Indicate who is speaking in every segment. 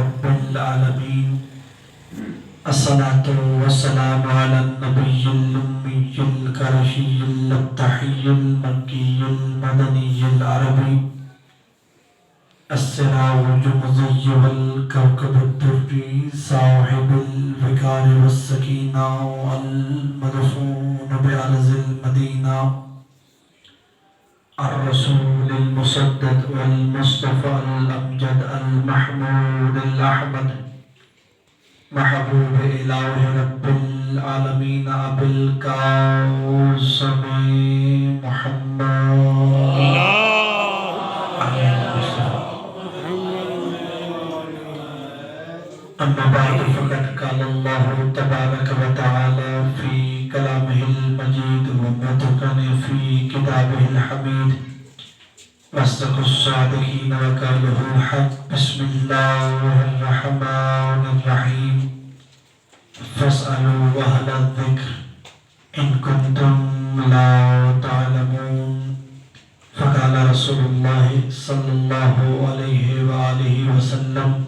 Speaker 1: رب العالمين الصلاة والسلام على النبي الأمي القرشي الأبطحي المكي المدني العربي السراج المضيء والكوكب الدري صاحب الوقار والسكينة المدفون بأرض المدينة الرسول المسدد والمصطفى الأمجد المحمود الأحمد محبوب إله رب العالمين أبي القاسم محمد أما بعد فقد قال الله تبارك وتعالى في كلامه المجيد ومتقن في كتابه الحميد واصدق الصادقين وقوله الحق بسم الله الرحمن الرحيم فاسألوا أهل الذكر إن كنتم لا تعلمون فقال رسول الله صلى الله عليه وآله وسلم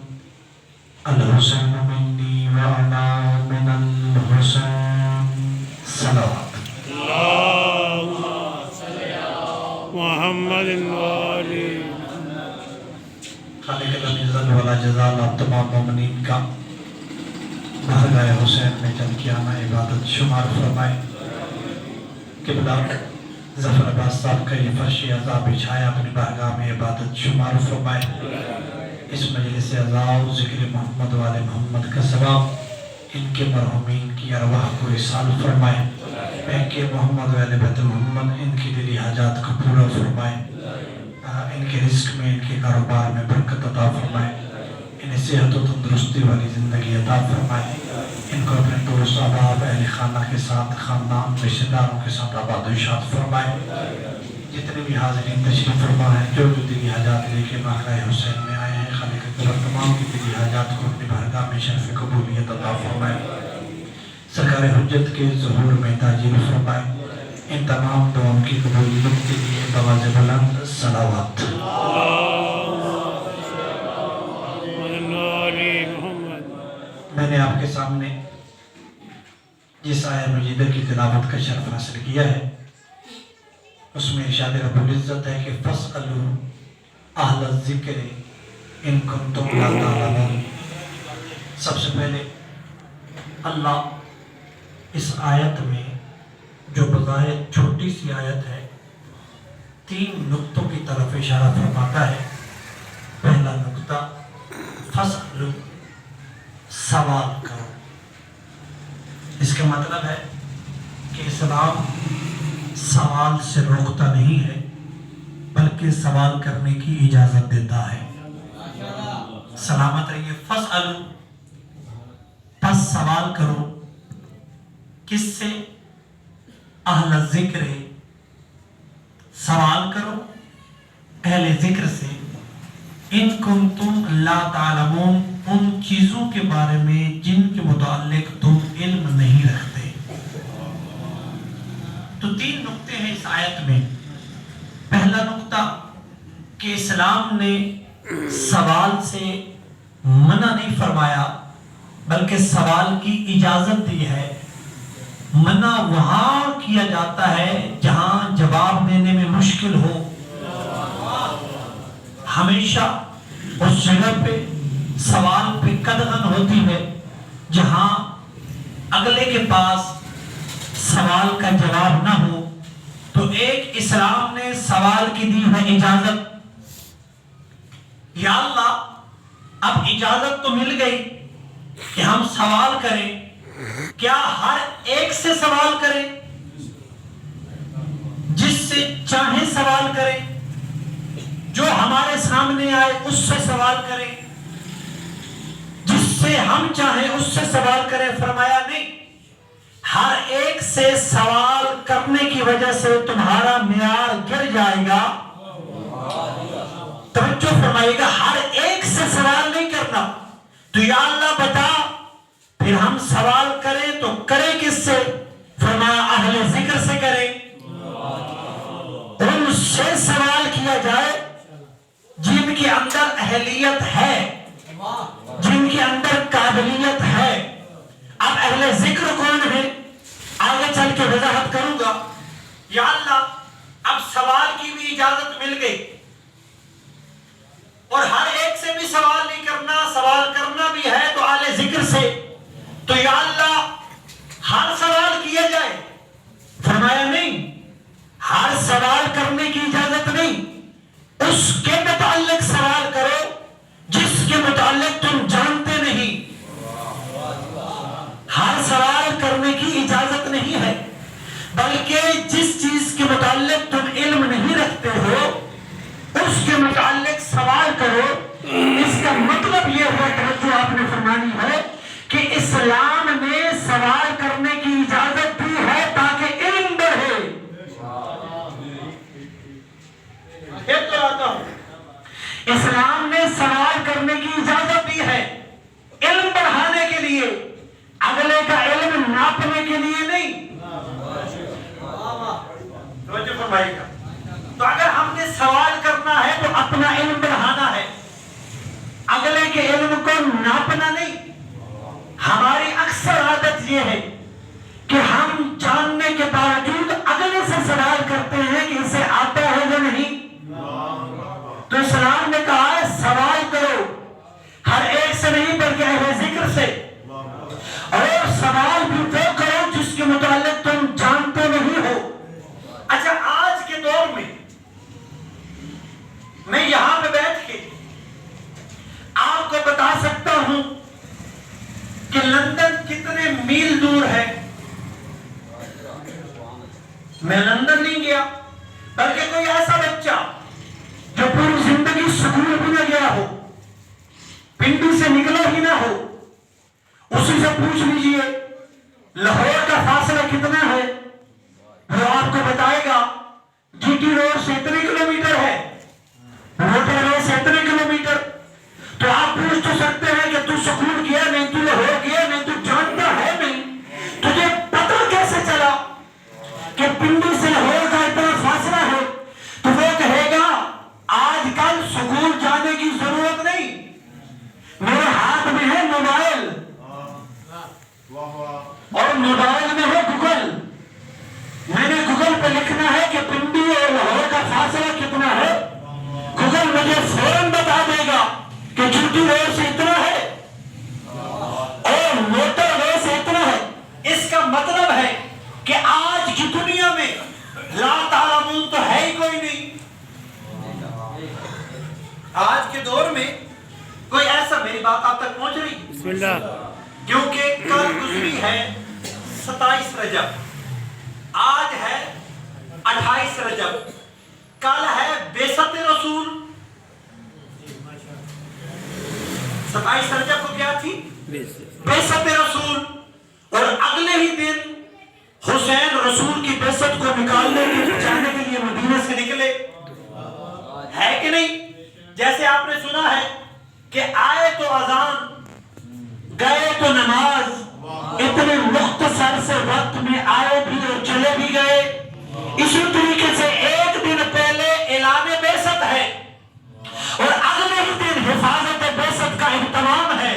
Speaker 1: الحسين مني وأنا من الحسين صلوات
Speaker 2: اللهم صل على محمد وآله
Speaker 1: خالق العزت والا جزا آپ تمام مومنین کا بارگاہ حسین میں جل کے آنا عبادت شمار فرمائے قبلہ ظفر عباس صاحب کا یہ فرشی عزا بچھایا اپنی بارگاہ میں عبادت شمار فرمائے اس مجلس عزا و ذکر محمد والے محمد کا ثواب ان کے مرحومین کی ارواح کو اصال فرمائے کہ محمد والے بیت محمد ان کی دلی حاجات کو پورا فرمائے ان کے رزق میں ان کے کاروبار میں برکت عطا فرمائے انہیں صحت و تندرستی والی زندگی عطا فرمائے ان کو اپنے دوست احباب اہل خانہ کے ساتھ خاندان رشتہ داروں کے ساتھ آباد و اشاد فرمائے جتنے بھی حاضرین تشریف فرما ہیں جو دلی حاجات لے کے بارگاہ حسین میں آئے ہیں خالق اکبر تمام کی دلی حاجات کو اپنی بارگاہ میں شرف قبولیت عطا فرمائے سرکار حجت کے ظہور میں تاجیل فرمائے ان تمام دعاؤں کی قبولیت کے لیے بواز بلند صلوات میں نے آپ کے سامنے جس آیہ مجیدہ کی تلاوت کا شرف حاصل کیا ہے اس میں ارشاد رب العزت ہے کہ فَاسْأَلُوا أَهْلَ الذِّكْرِ إِن كُنتُمْ لَا تَعْلَمُونَ سب سے پہلے اللہ اس آیت میں جو بظاہر چھوٹی سی آیت ہے 3 نقطوں کی طرف اشارہ فرماتا ہے پہلا نقطہ فَاسْأَلُوا سوال کرو اس کا مطلب ہے کہ اسلام سوال سے روکتا نہیں ہے بلکہ سوال کرنے کی اجازت دیتا ہے سلامت رہیے فَاسْأَلُوا پس سوال کرو کس سے اہل ذکر سوال کرو اہل ذکر سے ان کنتم لا تعلمون ان چیزوں کے بارے میں جن کے متعلق تم علم نہیں رکھتے تو 3 نقطے ہیں اس آیت میں پہلا نقطہ کہ اسلام نے سوال سے منع نہیں فرمایا بلکہ سوال کی اجازت دی ہے منع وہاں کیا جاتا ہے جہاں جواب دینے میں مشکل ہو ہمیشہ اس جگہ پہ سوال پہ قدغن ہوتی ہے جہاں اگلے کے پاس سوال کا جواب نہ ہو تو ایک اسلام نے سوال کی دی ہے اجازت یا اللہ اب اجازت تو مل گئی کہ ہم سوال کریں کیا ہر ایک سے سوال کریں جس سے چاہے سوال کریں جو ہمارے سامنے آئے اس سے سوال کریں جس سے ہم چاہیں اس سے سوال کریں فرمایا نہیں ہر ایک سے سوال کرنے کی وجہ سے تمہارا معیار گر جائے گا توجہ فرمائیے گا ہر ایک سے سوال نہیں کرنا تو یا اللہ بتا پھر ہم سوال کریں تو کریں کس سے فرمایا اہل ذکر سے کریں ان سے سوال کیا جائے جن کے اندر اہلیت ہے جن جن کے اندر قابلیت ہے. اب اہل ذکر کون ہے آگے چل کے وضاحت کروں گا. یا اللہ اب سوال کی بھی اجازت مل گئی اور ہر ایک سے بھی سوال نہیں کرنا، سوال کرنا بھی ہے تو اہل ذکر سے. تو یا اللہ ہر سوال کیا جائے. فرمایا نہیں، ہر سوال کرنے کی اجازت نہیں، اس کے متعلق سوال کرو جس کے متعلق تم جانتے نہیں. ہر سوال کرنے کی اجازت نہیں ہے، بلکہ جس چیز کے متعلق تم علم نہیں رکھتے ہو اس کے متعلق سوال کرو. اس کا مطلب یہ ہوا توجہ آپ نے فرمانی ہے کہ اسلام میں سوال کرنے کی اجازت بھی ہے تاکہ علم بڑھے. ایک تو آتا ہوں، اسلام میں سوال کرنے کی اجازت بھی ہے علم بڑھانے کے لیے، اگلے کا علم ناپنے کے لیے نہیں. توجہ فرمائیے گا. تو اگر ہم نے سوال کرنا ہے تو اپنا علم بڑھانا ہے، اگلے کے علم کو ناپنا نہیں. ہماری اکثر عادت یہ ہے کہ ہم جاننے کے باوجود اگلے سے سوال کرتے ہیں کہ اسے آتا ہے یا نہیں. تو اسلام نے کہا ہے سوال کرو، ہر ایک سے نہیں بلکہ اہل ذکر سے. اور سوال بھی وہ کرو جس کے متعلق تم جانتے نہیں ہو. اچھا آج کے دور میں یہاں پہ بیٹھ کے آپ کو بتا سکتا ہوں کہ لندن کتنے میل دور ہے. میں لندن نہیں گیا، بلکہ کوئی ایسا بچہ جو پوری زندگی سکول بھی نہ گیا ہو، پنڈی سے نکلا ہی نہ ہو، اسی سے پوچھ لیجئے لاہور کا فاصلہ کتنا ہے، وہ آپ کو بتائے گا جی ٹی روڈ سے اتنے کلومیٹر ہے، موٹر وے سے اتنے کلومیٹر. تو آپ پوچھ تو سکتے ہیں کہ تو سکول گیا نہیں، تو لاہور گیا نہیں، تو جانتا ہے نہیں، تجھے پتہ کیسے چلا کہ پنڈی سے لاہور کا اتنا فاصلہ ہے؟ تو وہ کہے گا آج کل سکول جانے کی ضرورت نہیں، میرے ہاتھ میں ہے موبائل اور موبائل میں ہے گوگل. میں نے گوگل پہ لکھنا ہے کہ پنڈی اور لاہور کا فاصلہ کتنا ہے، گوگل مجھے فوراً بتا دے گا کہ جی ٹی روڈ سے اتنا ہے اور موٹر وے سے اتنا ہے. اس کا مطلب ہے کہ آج کی دنیا میں لا تعلمون تو ہے ہی کوئی نہیں. آج کے دور میں کوئی ایسا، میری بات آپ تک پہنچ رہی؟
Speaker 2: بسم اللہ.
Speaker 1: کیونکہ کل گزری ہے 27 رجب، آج ہے 28 رجب، کل ہے بعثت رسول. 27 رجب کو کیا تھی؟ بعثت رسول. اور اگلے ہی دن حسین رسول کی بعثت کو نکالنے کے جانے کے لیے مدینہ سے نکلے. ہے کہ نہیں؟ جیسے آپ نے سنا ہے کہ آئے تو اذان گئے تو نماز، اتنے مختصر سے وقت میں آئے بھی اور چلے بھی گئے. اسی طریقے سے ایک دن پہلے اعلان بعثت ہے اور اگلے ہی دن حفاظت بعثت کا اہتمام ہے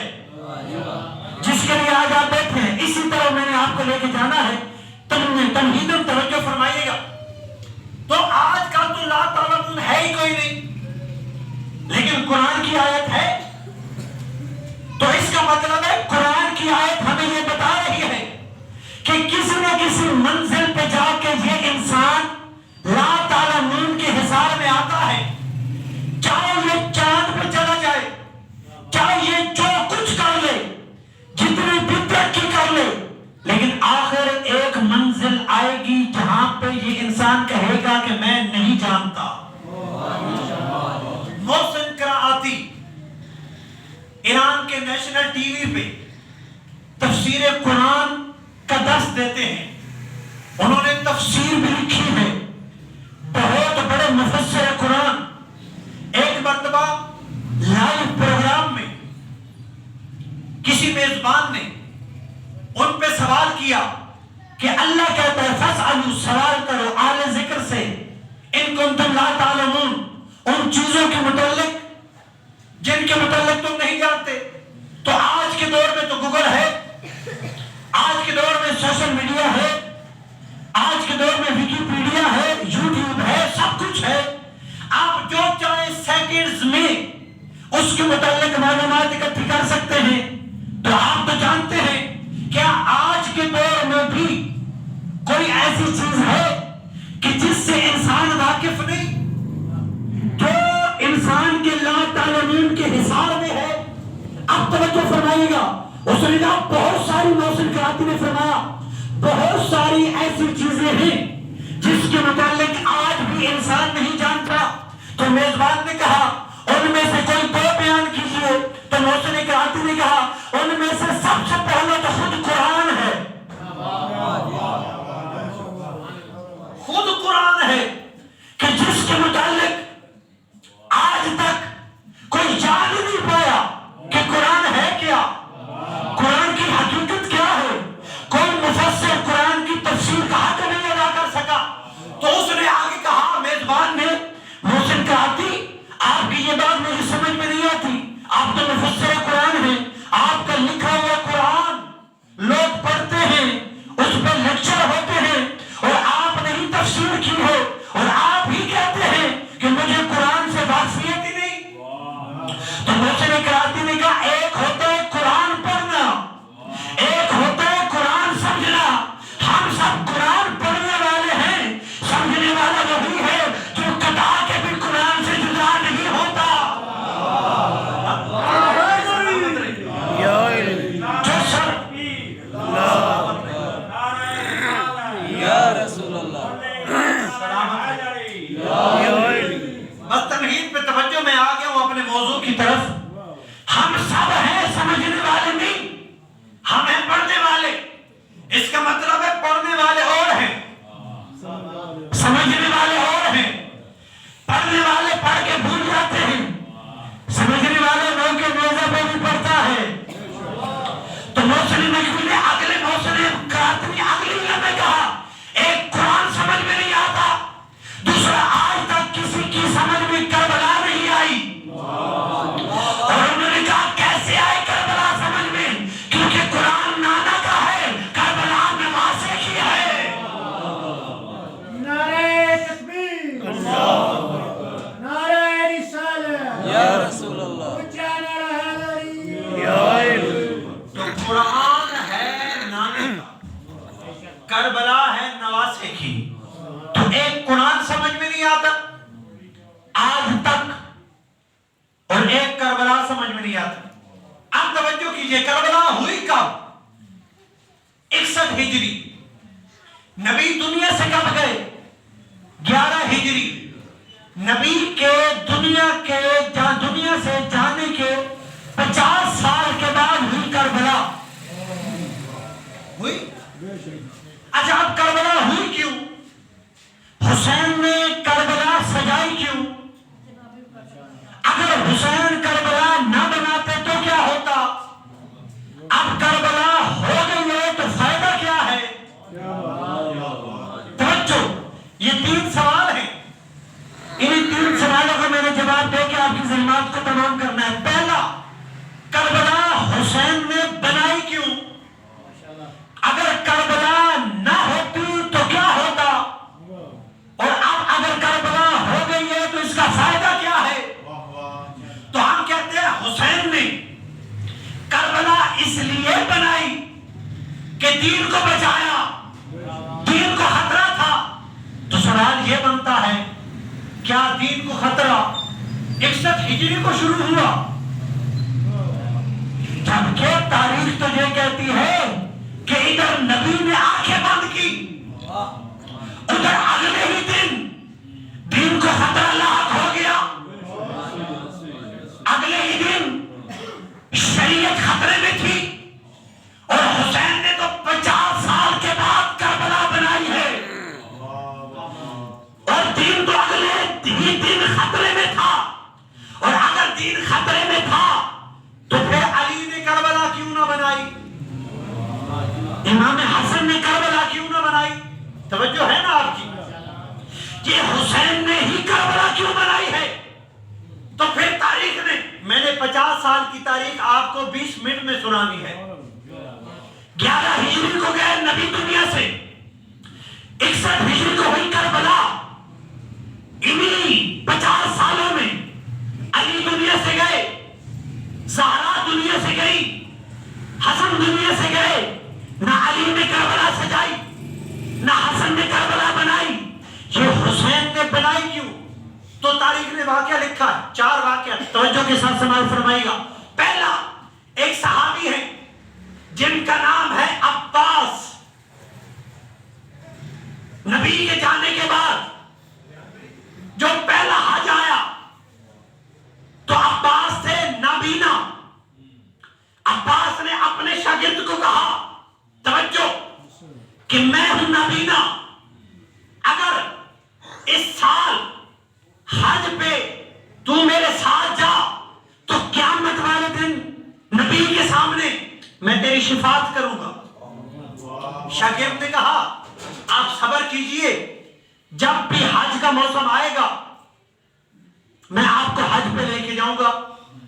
Speaker 1: جس کے لیے آج آپ بیٹھے ہیں. اسی طرح میں نے آپ کو لے کے جانا ہے، تمہیداً توجہ فرمائیے گا. تو آج کل تو لا تعلمون ہے ہی کوئی نہیں، لیکن قرآن کی آیت ہے. تو اس کا مطلب ہے قرآن کی آیت ہمیں یہ بتا رہی ہے کہ کسی نہ کسی منزل پہ جا کے یہ انسان لا تعلمون کے حصار میں آتا ہے. چاہے یہ چاند پہ چلا جائے، چاہے یہ جو کچھ کر لے، جتنی بھی ترقی کر لے، لیکن آخر ایک منزل آئے گی جہاں پہ یہ انسان کہے گا کہ میں نہیں جانتا. محسن قرآتی ایران کے نیشنل ٹی وی پہ تفسیر قرآن کا درس دیتے ہیں. انہوں نے تفسیر بھی لکھی ہے، بہت بڑے مفسر قرآن. ایک مرتبہ لائیو پروگرام میں کسی میزبان نے ان پہ سوال کیا کہ اللہ کہتا ہے فاسألوا، سوال کرو اہل ذکر سے، ان کنتم لا تعلمون، ان چیزوں کے متعلق جن کے متعلق تم نہیں جانتے. تو ایسی چیز ہے کہ جس سے انسان واقف نہیں، جو انسان کے لا تعلمین کے حصار میں ہے۔ اب توجہ فرمائیے گا، اس نے کہا بہت ساری محسن کراتی نے فرمایا بہت ساری ایسی چیزیں ہیں جس کے متعلق آج بھی انسان نہیں جانتا۔ تو میزبان نے کہا ان میں سے کوئی دو بیان کیجئے، تو محسن کراتی نے کہا ان میں سے سب سے پہلے تو خود قرآن ہے، خود قرآن ہے کہ جس کے متعلق آج تک کوئی جان ہی نہیں پایا کہ قرآن ہے کیا، قرآن کی حقیقت کیا ہے۔ کوئی مفسر قرآن کی تفسیر کا حق نہیں ادا کر سکا۔ تو اس نے آگے کہا، میزبان نے، محسن کراتی آپ کی یہ بات مجھے سمجھ میں نہیں آتی، آپ تو مفسر قرآن ہیں، آپ کا لکھا ہوا قرآن لوگ پڑھتے ہیں، اس پر لیکچر ہوتے ہیں، اور آپ نے ہی تفسیر کی ہے اور آپ ہی کہتے ہیں کہ مجھے قرآن سے واقفیت ہی نہیں۔ تو محسن کراتی نے کہا ایک ہوتا ہے قرآن پڑھنا، ایک ہوتا ہے قرآن سمجھنا۔ ہم سب قرآن پڑھنے والے ہیں، سمجھنے والا وہی ہے جو کٹا کے بھی قرآن سے جدا نہیں ہوتا۔ جو سر بس تمہید پہ توجہ میں آ گیا ہوں اپنے موضوع کی طرف۔ ہم سب ہیں سمجھنے والے نہیں، ہم ہیں پڑھنے والے۔ اس کا مطلب ہے پڑھنے والے اور ہیں، سمجھنے والے اور ہیں۔ پڑھنے والے پڑھ کے بھول جاتے ہیں، سمجھنے والے لوگ کے موضوع پہ بھی پڑھتا ہے۔ تو محسن نقوی نے اگلے محسن کراتی نے اگلی لمحے کہا ایک قرآن سمجھ میں نہیں آتا، دوسرا آج تک کسی کی سمجھ میں کربلا نہیں آئی۔ اور انہوں نے کہا کیسے آئے کربلا سمجھ میں، کیونکہ قرآن نانا کا ہے، کربلا نواسے کی ہے۔
Speaker 3: نعرہ تکبیر، نعرہ رسالہ،
Speaker 4: یا رسول اللہ،
Speaker 3: اونچا نعرہ حیدری۔
Speaker 1: تو قرآن ہے نانے کا، کربلا ہے نواسے کی۔ تو ایک قرآن سمجھ میں نہیں آتا آج تک، اور ایک کربلا سمجھ میں نہیں آتا۔ اب توجہ کیجئے، کربلا ہوئی کب؟ 61 ہجری۔ نبی دنیا سے کب گئے؟ 11 ہجری۔ نبی کے دنیا سے جانے کے 50 سال کے بعد ہوئی کربلا ہوئی۔ اچھا اب کربلا ہوئی کیوں؟ حسین نے کربلا سجائی کیوں؟ اگر حسین کربلا نہ بناتے تو کیا ہوتا؟ اب کربلا ہو گئی ہے تو فائدہ کیا ہے؟ توجہ، یہ 3 سوال ہیں، انہیں 3 سوالوں کا میں نے جواب دے کے آپ کی ذہنات کو تمام کرنا ہے۔ پہلا، کربلا حسین نے بنائی کیوں؟ اگر کربلا نہ ہوتی تو کیا ہوتا؟ اور اب اگر کربلا ہو گئی ہے تو اس کا فائدہ کیا ہے؟ تو ہم کہتے ہیں حسین نے کربلا اس لیے بنائی کہ دین کو بچایا، دین کو خطرہ تھا۔ تو سوال یہ بنتا ہے کیا دین کو خطرہ 61 ہجری کو شروع ہوا؟ جبکہ تاریخ تو یہ کہتی ہے کہ ادھر نبی نے آنکھیں بند کی، ادھر اگلے ہی دن دین کو خطرہ لاحق ہو گیا، اگلے ہی دن شریعت خطرے میں تھی، اور حسین نے تو 50 سال کے بعد کربلا بنائی ہے، اور دین تو اگلے ہی دن خطرے میں تھا۔ اور اگر دین خطرے میں تھا تو پھر علی نے کربلا کیوں نہ بنائی؟ امام حسن نے کربلا کیوں نہ بنائی؟ توجہ ہے نا آپ کی؟ یہ حسین نے ہی کربلا کیوں بنائی ہے؟ تو پھر تاریخ نے، میں نے 50 سال کی تاریخ آپ کو 20 منٹ میں سنانی ہے۔ 11 ہجری کو گئے نبی دنیا سے، 61 ہجری کو ہوئی کربلا۔ انہی 50 سالوں میں علی دنیا سے گئے، زہرا دنیا سے گئی، حسن دنیا سے گئے۔ نہ علی نے کربلا سجائی، نہ حسن نے توجہ کے ساتھ سماعت فرمائیے گا. پہلا ایک صحابی ہے جن کا نام ہے عباس. نبی کے جانے کے بعد جو پہلا حج آیا تو عباس تھے نابینا. عباس نے اپنے شاگرد کو کہا توجہ کہ میں ہوں نابینا، اگر اس سال حج پہ تو میرے ساتھ جا تو قیامت والے دن نبی کے سامنے میں تیری شفاعت کروں گا. شاگرد نے کہا آپ صبر کیجئے، جب بھی حج کا موسم آئے گا میں آپ کو حج پہ لے کے جاؤں گا.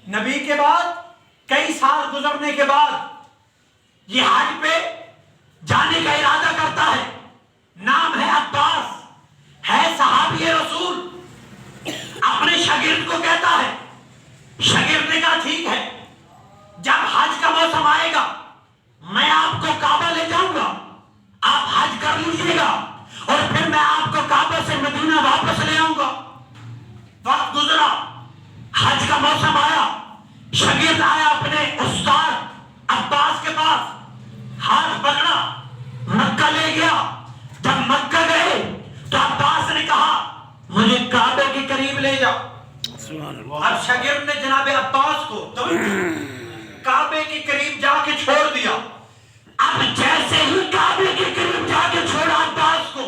Speaker 1: نبی کے بعد کئی سال گزرنے کے بعد یہ حج پہ جانے کا ارادہ کرتا ہے. نام ہے عباس، ہے صحابی رسول. اپنے شاگرد کو کہتا ہے، شاگرد نے کہا ٹھیک ہے، جب حج کا موسم آئے گا میں آپ کو کعبہ لے جاؤں گا، آپ حج کر لیجئے گا اور پھر میں آپ کو کعبہ سے مدینہ واپس لے آؤں گا. وقت گزرا، حج کا موسم آیا، شاگرد آیا اپنے استاد عباس کے پاس، ہاتھ پکڑا، مکہ لے گیا. جب مکہ گئے تو عباس نے کہا مجھے کعبے کے قریب لے جا. اب شاگرد نے جناب عباس کو کعبے کے قریب جا کے چھوڑ دیا. اب جیسے ہی کعبے کے قریب جا کے چھوڑا عباس کو،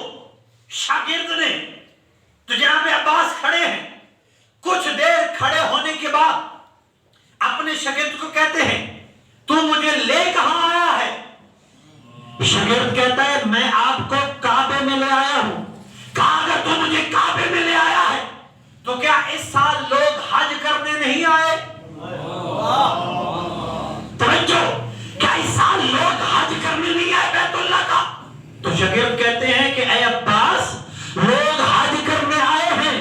Speaker 1: شاگرد نے تو جناب عباس کھڑے ہیں. کچھ دیر کھڑے ہونے کے بعد اپنے شاگرد کو کہتے ہیں تو مجھے لے کہاں آیا ہے؟ شاگرد کہتا ہے میں آپ کو کعبے میں لے آیا ہوں. کہا اگر تو مجھے کعبے میں لے آیا ہے تو کیا اس سال لوگ حج کرنے نہیں آئے؟ توجہ، کیا اس سال لوگ حج کرنے نہیں آئے بیت اللہ کا؟ تو شاگرد کہتے ہیں کہ اے عباس لوگ حج کرنے آئے ہیں.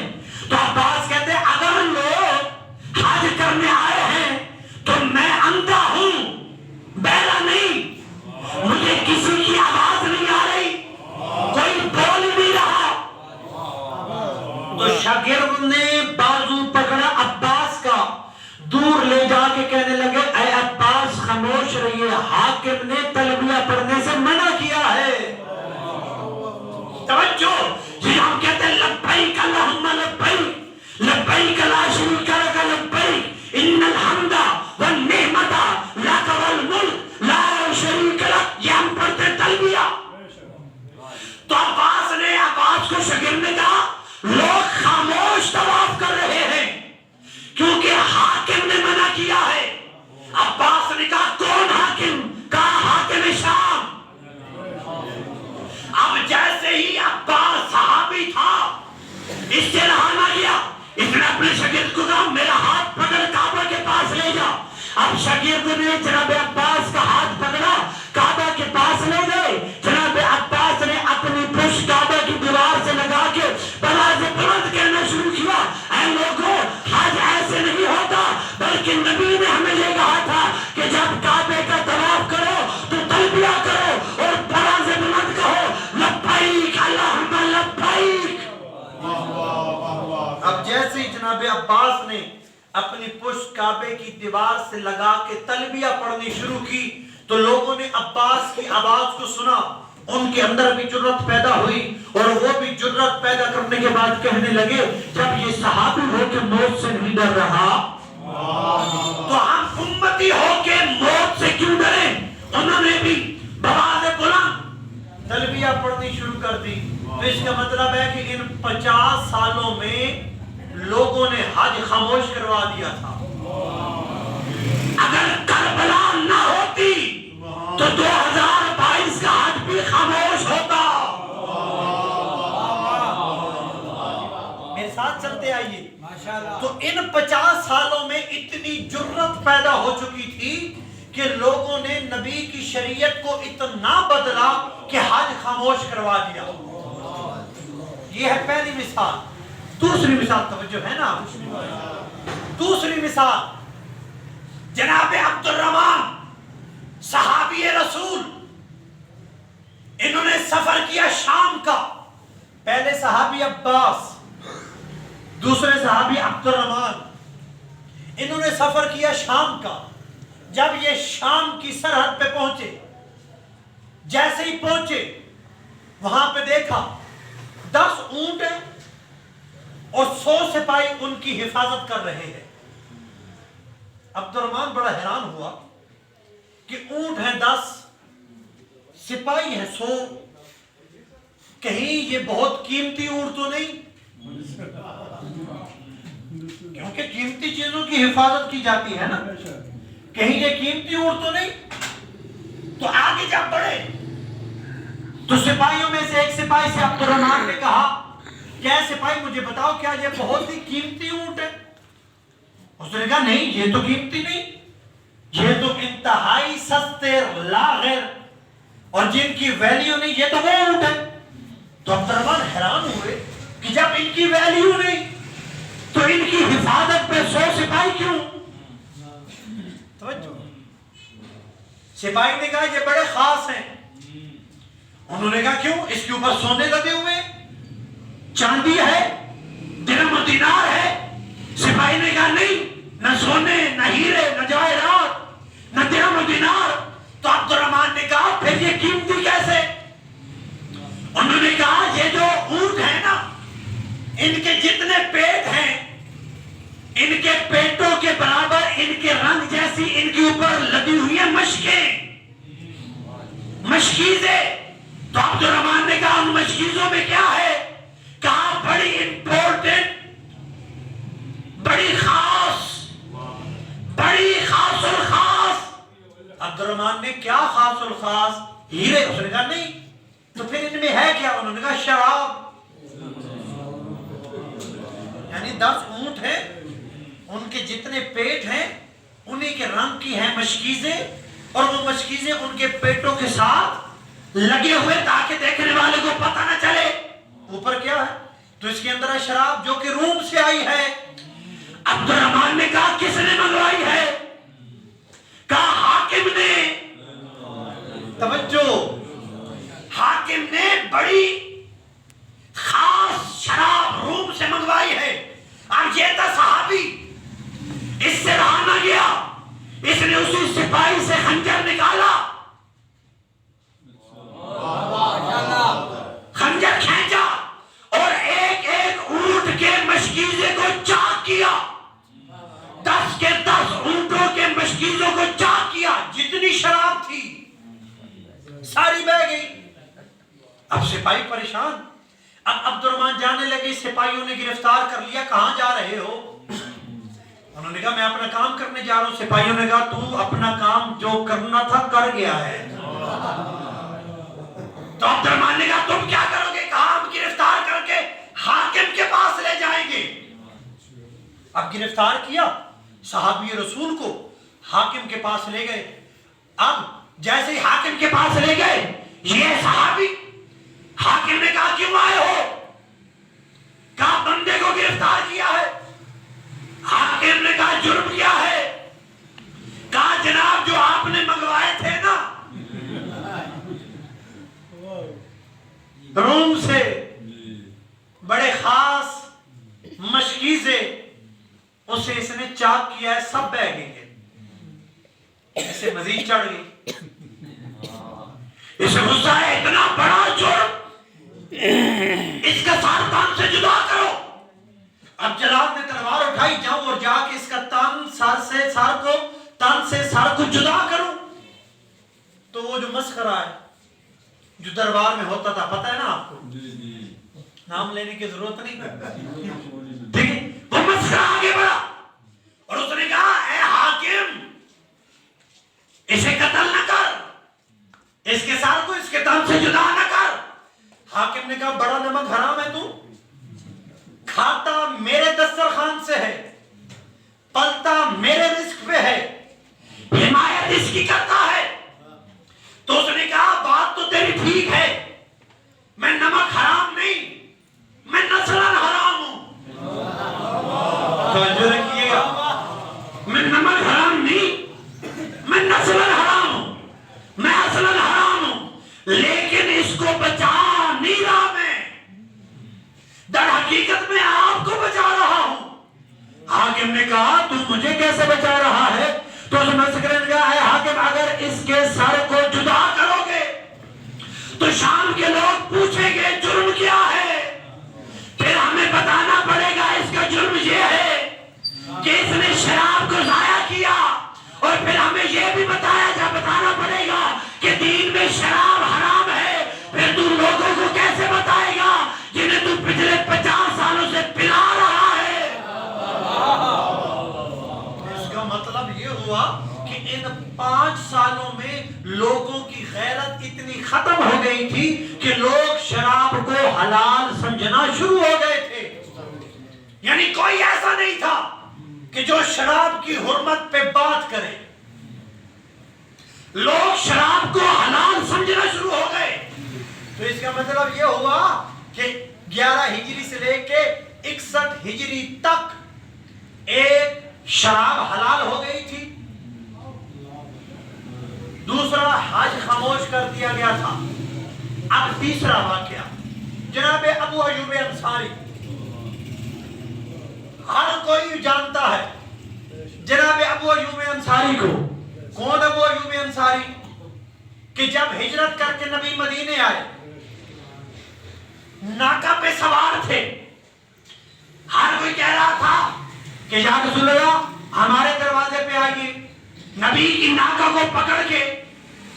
Speaker 1: تو عباس کہتے ہیں اگر لوگ حج کرنے آئے ہیں تو میں اندھا ہوں، بہرا نہیں، مجھے کسی کی آواز نہیں آ رہی، کوئی بول نہیں رہا. تو شاگرد نے بازو پکڑا عباس کا، دور لے جا کے کہنے لگے اے عباس خاموش رہیے، حاکم نے تلبیہ پڑھنے سے منع کیا ہے. توجہ، یہ ہم کہتے ہیں لبیک اللہم لبیک، لبیک لا شریک لک لبیک، ان الحمد والنعمت لک والملک لا شریک لک. یہ ہم پڑھتے ہیں تلبیہ. تو عباس کو شاگرد نے کہا لوگ خاموش طواف کر رہے ہیں کیونکہ حاکم نے منع کیا ہے. عباس نے کہا کون حاکم؟ کہا حاکم شام. اب جیسے ہی عباس صحابی تھا، اس سے رہا نہ گیا، اس نے اپنے شاگرد کو کہا میرا ہاتھ پکڑ کعبہ کے پاس لے جا. اب شاگرد نے جناب عباس کا ہاتھ پکڑا، کعبہ کے پاس لے گئے. جناب عباس نے اپنی پشت کعبہ کی دیوار سے لگا کے بلند بلند کہنا شروع کیا اے لوگوں، حج ایسے نہیں ہوتا، بلکہ نبی نے ہمیں یہ کہا تھا کہ جب کعبے کا طواف کرو تو تلبیہ کرو اور بلند بلند کہو لبیک اللہم لبیک. اب جیسے ہی جناب عباس نے اپنی پشت کعبے کی دیوار سے لگا کے تلبیہ پڑھنی شروع کی تو لوگوں نے عباس کی آواز کو سنا، ان کے اندر بھی جرت پیدا ہوئی اور وہ بھی جرت پیدا کرنے کے بعد کہنے لگے جب یہ صحابی ہو کے موت سے نہیں ڈر رہا تو ہم امتی ہو کے موت سے کیوں ڈریں؟ انہوں نے بھی بآواز بلند تلبیہ پڑھنی شروع کر دی. تو اس کا مطلب ہے کہ ان 50 سالوں میں لوگوں نے حج خاموش کروا دیا تھا. اگر کربلا نہ ہوتی تو 2022 کا حج بھی خاموش ہوتا. میرے ساتھ چلتے آئیے. تو ان 50 سالوں میں اتنی جرت پیدا ہو چکی تھی کہ لوگوں نے نبی کی شریعت کو اتنا بدلا کہ حج خاموش کروا دیا. یہ ہے پہلی مثال. دوسری مثال توجہ ہے نا. دوسری مثال جناب عبد الرحمن صحابی رسول، انہوں نے سفر کیا شام کا. پہلے صحابی عباس، دوسرے صحابی عبد الرحمن.
Speaker 4: انہوں نے سفر کیا شام کا. جب یہ شام کی سرحد پہ پہنچے، جیسے ہی پہنچے وہاں پہ دیکھا 10 اونٹ ہیں اور 100 سپاہی ان کی حفاظت کر رہے ہیں. عبد الرحمن بڑا حیران ہوا کہ اونٹ ہیں 10، سپاہی ہیں 100، کہیں یہ بہت قیمتی اونٹ تو نہیں؟ کیونکہ قیمتی چیزوں کی حفاظت کی جاتی ہے نا، کہیں یہ قیمتی اونٹ تو نہیں؟ تو آگے جب بڑھے تو سپاہیوں میں سے ایک سپاہی سے عبد الرحمن نے کہا کہ اے سپاہی مجھے بتاؤ کیا یہ بہت ہی قیمتی اونٹ ہے؟ اس نے کہا نہیں یہ تو قیمتی نہیں، یہ تو انتہائی سستے لاغر اور جن کی ویلیو نہیں، یہ تو وہ اونٹ ہے. تو عبد الرحمن حیران ہوئے کہ جب ان کی ویلیو نہیں تو ان کی حفاظت پہ 100 سپاہی کیوں؟ توجہ. سپاہی نے کہا یہ بڑے خاص ہیں. انہوں نے کہا کیوں؟ اس کے اوپر سونے لگے ہوئے، چاندی ہے، درہم و دینار ہے. سپاہی نے کہا نہیں، نہ سونے، نہ ہیرے، نہ جواہرات، نہ درہم و دینار. تو عبد الرحمن نے کہا پھر یہ قیمتی کیسے؟ انہوں نے کہا یہ جو اونٹ ہے نا، ان کے جتنے پیٹ ہیں، ان کے پیٹوں کے برابر ان کے رنگ جیسی ان کے اوپر لگی ہوئی ہیں مشکیزیں. تو عبد الرحمن نے کہا ان مشکیزوں میں کیا ہے؟ کہا بڑی امپورٹنٹ، بڑی خاص الخاص. عبد الرحمن نے کیا خاص الخاص؟ ہیرے. اس نے کہا نہیں. تو پھر ان میں ہے کیا؟ انہوں نے کہا شراب. یعنی 10 اونٹ ہیں، ان کے جتنے پیٹ ہیں انہی کے رنگ کی ہیں مشکیزیں، اور وہ مشکیزیں ان کے پیٹوں کے ساتھ لگے ہوئے تاکہ دیکھنے والے کو پتہ نہ چلے اوپر کیا ہے. تو اس کے اندر ہے شراب جو کہ روم سے آئی ہے. عبد الرحمن نے کہا کس نے منگوائی ہے؟ کہا حاکم نے. توجہ، حاکم نے بڑی خاص شراب روم سے منگوائی ہے. اب یہ تھا صحابی، اس سے رہا نہ گیا، اس نے اسی سپاہی سے خنجر نکالا، خنجر کھینچا اور ایک ایک اونٹ کے مشکیزے کو چاک کیا. 10 کے 10 اونٹوں کے مشکیزوں کو چاک کیا. جتنی شراب تھی ساری بہ گئی. اب سپاہی پریشان. اب عبد الرحمن جانے لگے، سپاہیوں نے گرفتار کر لیا. کہاں جا رہے ہو؟ انہوں نے کہا میں اپنا کام کرنے جا رہا ہوں. سپاہیوں نے کہا تو اپنا کام جو کرنا تھا کر گیا ہے. تو عبد الرحمن نے کہا تم کیا کرو گے؟ کہا ہم گرفتار کر کے حاکم کے پاس لے جائیں گے. اب گرفتار کیا صحابی رسول کو، حاکم کے پاس لے گئے. اب جیسے ہی حاکم کے پاس لے گئے، یہ صحابی، حاکم نے کہا کیوں آئے ہو؟ کہا بندے کو گرفتار کیا ہے. حاکم نے کہا جرم کیا ہے؟ کہا جناب جو آپ نے منگوائے تھے نا روم سے، بڑے خاص مشکیزیں، اسے اس نے چاک کیا ہے، سب بہ گئے. اسے مزید چڑھ گئی. اسے غصہ ہے، اتنا بڑا جرم، اس کا سار تان سے جدا کرو. اب جلاد نے تلوار اٹھائی، جاؤں اور جا کے اس کا تن سے سر کو جدا کروں. تو وہ جو مسخرہ ہے جو دربار میں ہوتا تھا، پتہ ہے نا آپ کو، نام لینے کی ضرورت نہیں، ٹھیک ہے، وہ مسخرہ آگے بڑھا اور اس نے کہا اے حاکم اسے قتل نہ کر، اس کے سر کو اس کے تن سے جدا نہ کر. حاکم نے کہا بڑا نمک حرام ہے تو، کھاتا میرے دسترخوان سے ہے، پلتا میرے رزق پہ ہے، حمایت اس کی کرتا ہے. تو اس نے کہا بات تو تیری ٹھیک ہے، میں نمک حرام نہیں، میں نسلاً حرام ہوں.
Speaker 5: بھی بتانا پڑے گا کہ دین میں شراب حرام ہے، پھر تو لوگوں کو کیسے بتائے گا جنہیں تو پچھلے 50 سالوں سے پلا رہا ہے؟
Speaker 4: اس کا مطلب یہ ہوا کہ ان 5 سالوں میں لوگوں کی غیرت اتنی ختم ہو گئی تھی کہ لوگ شراب کو حلال سمجھنا شروع ہو گئے تھے. یعنی کوئی ایسا نہیں تھا کہ جو شراب کی حرمت پہ بات کرے. لوگ شراب کو حلال سمجھنا شروع ہو گئے. تو اس کا مطلب یہ ہوا کہ 11 ہجری سے لے کے 61 ہجری تک ایک شراب حلال ہو گئی تھی، دوسرا حج خاموش کر دیا گیا تھا. اب تیسرا واقعہ جناب ابو ایوب انصاری. ہر کوئی جانتا ہے جناب ابو ایوب انصاری کو. کون ابو ایوب انصاری؟ کہ جب ہجرت کر کے نبی مدینے آئے، ناکا پہ سوار تھے. ہر کوئی کہہ رہا تھا کہ یا رسول اللہ ہمارے دروازے پہ آئیے. نبی کی ناکا کو پکڑ کے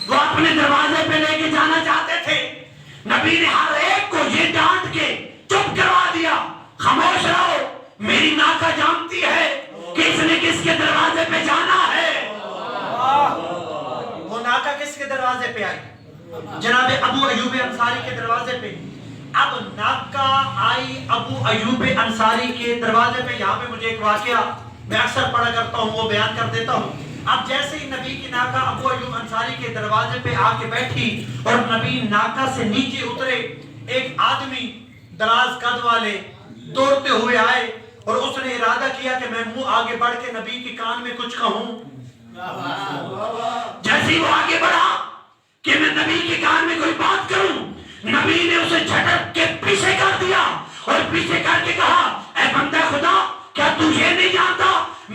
Speaker 4: وہ اپنے دروازے پہ لے کے جانا چاہتے تھے. نبی نے ہر ایک کو یہ ڈانٹ کے چپ کروا دیا، خاموش رہو، میری ناکا جانتی ہے کہ اس نے کس کے دروازے پہ جانا ہے. وہ ناکا کس کے دروازے پہ آئی؟ جناب ابو ایوب انصاری کے دروازے پہ. اب ناکا آئی ابو ایوب انصاری کے دروازے پہ. یہاں پہ مجھے ایک واقعہ میں اکثر پڑھا کرتا ہوں، وہ بیان کر دیتا ہوں. اب جیسے ہی نبی کی ناکا ابو ایوب انصاری کے دروازے پہ آ کے بیٹھی اور نبی ناکا سے نیچے اترے، ایک آدمی دراز قد والے دوڑتے ہوئے آئے اور اس نے ارادہ کیا کہ میں منہ آگے بڑھ کے نبی کے کان میں کچھ کہوں. جیسے ہی وہ آگے بڑھا کہ میں نبی کے کان میں کوئی بات کروں، نبی نے اسے جھٹک کے پیچھے کر دیا اور پیچھے کر کے کہا، اے بندہ خدا، کیا تو یہ نہیں جانتا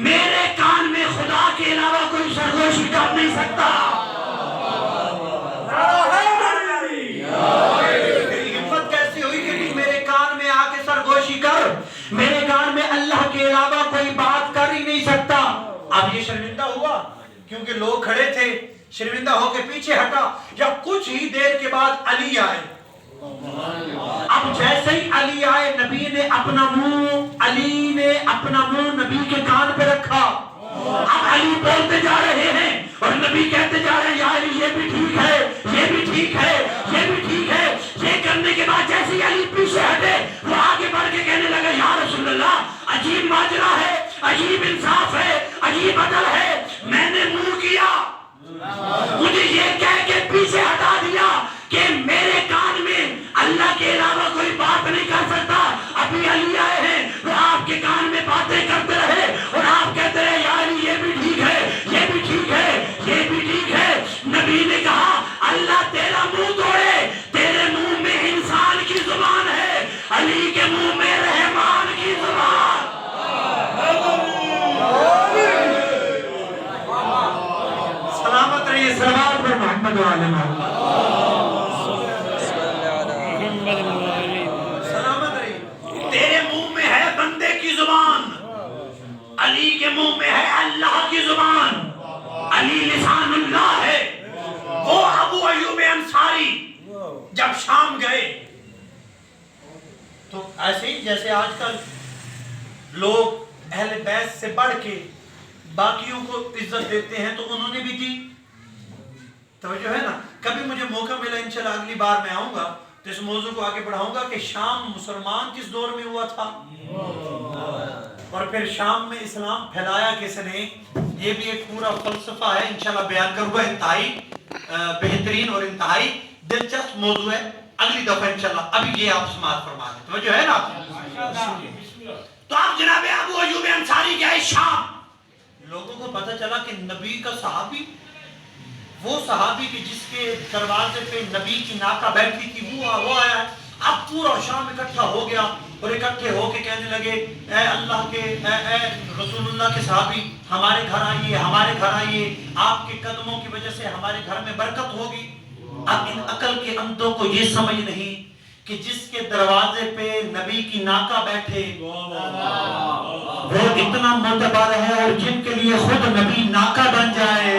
Speaker 4: میرے کان میں خدا کے علاوہ کوئی سرگوشی کر نہیں سکتا؟ میری ہمت کیسی ہوئی کہ تو میرے کان میں آ کے سرگوشی کر؟ میرے کان میں اللہ کے علاوہ کوئی بات کر ہی نہیں سکتا. اب یہ شرمندہ ہوا کیونکہ لوگ کھڑے تھے، شرمندہ ہو کے پیچھے ہٹا. یا کچھ ہی دیر کے بعد علی آئے. اب جیسے ہی علی آئے، نبی نے اپنا منہ نبی کے کان پہ رکھا. اب علی بولتے جا رہے ہیں اور نبی کہتے جا رہے ہیں، یا علی یہ بھی ٹھیک ہے، یہ بھی ٹھیک ہے، یہ بھی ٹھیک ہے. یہ کرنے کے بعد جیسے ہی علی پیچھے ہٹے، وہ آگے بڑھ کے کہنے لگا، یا رسول اللہ عجیب ماجرا ہے، عجیب انصاف ہے، عجیب عدل ہے. میں نے منہ کیا، مجھے یہ کہہ کے پیچھے ہٹا دیا کہ میرے کان میں اللہ کے علاوہ کوئی بات نہیں کر سکتا. ابھی علی آئے ہیں، وہ آپ کے کان میں باتیں کرتے رہے اور آپ کہتے رہے، یا علی یہ بھی ٹھیک ہے، یہ بھی ٹھیک ہے، یہ بھی ٹھیک ہے. نبی نے کہا، اللہ تیرا منہ توڑے، تیرے منہ میں انسان کی زبان ہے، علی کے منہ میں رحمان کی زبان. سلامت رہیے، سلام پر محمد و آل محمد. سلامت رہیے. تیرے منہ میں ہے بندے کی زبان، علی کے منہ میں ہے اللہ کی زبان. علی لسان اللہ ہے. وہ ابو ایوب انصاری جب شام گئے تو ایسے ہی جیسے آج کل لوگ اہل بیت سے بڑھ کے باقیوں کو عزت دیتے ہیں تو انہوں نے بھی دی. توجہ ہے نا. کبھی مجھے موقع ملا انشاءاللہ اگلی بار میں آؤں گا تو اس موضوع کو آگے بڑھاؤں گا کہ شام مسلمان کس دور میں ہوا تھا اور پھر شام میں اسلام پھیلایا کس نے. یہ بھی ایک پورا فلسفہ ہے، انشاءاللہ بیان کروں گا. انتہائی بہترین اور انتہائی دلچسپ موضوع ہے. اگلی دفعہ انشاءاللہ. ابھی یہ آپ سماعت فرما دیں. توجہ ہے نا. تو آپ جناب ابو ایوب انصاری گئے شام. لوگوں کو پتہ چلا کہ نبی کا صحابی، وہ صحابی کہ جس کے دروازے پہ نبی کی ناکا بیٹھی تھی، وہ آیا ہے. اب پورا شام اکٹھا ہو گیا اور اکٹھے ہو کے کہنے لگے، اے اللہ کے اے رسول اللہ کے صحابی، ہمارے گھر آئیے، ہمارے گھر آئیے، آپ کے قدموں کی وجہ سے ہمارے گھر میں برکت ہوگی. اب ان عقل کے اندھوں کو یہ سمجھ نہیں کہ جس کے دروازے پہ نبی کی ناکا بیٹھے وہ اتنا معتبر ہے، اور جن کے لیے خود نبی ناکا بن جائے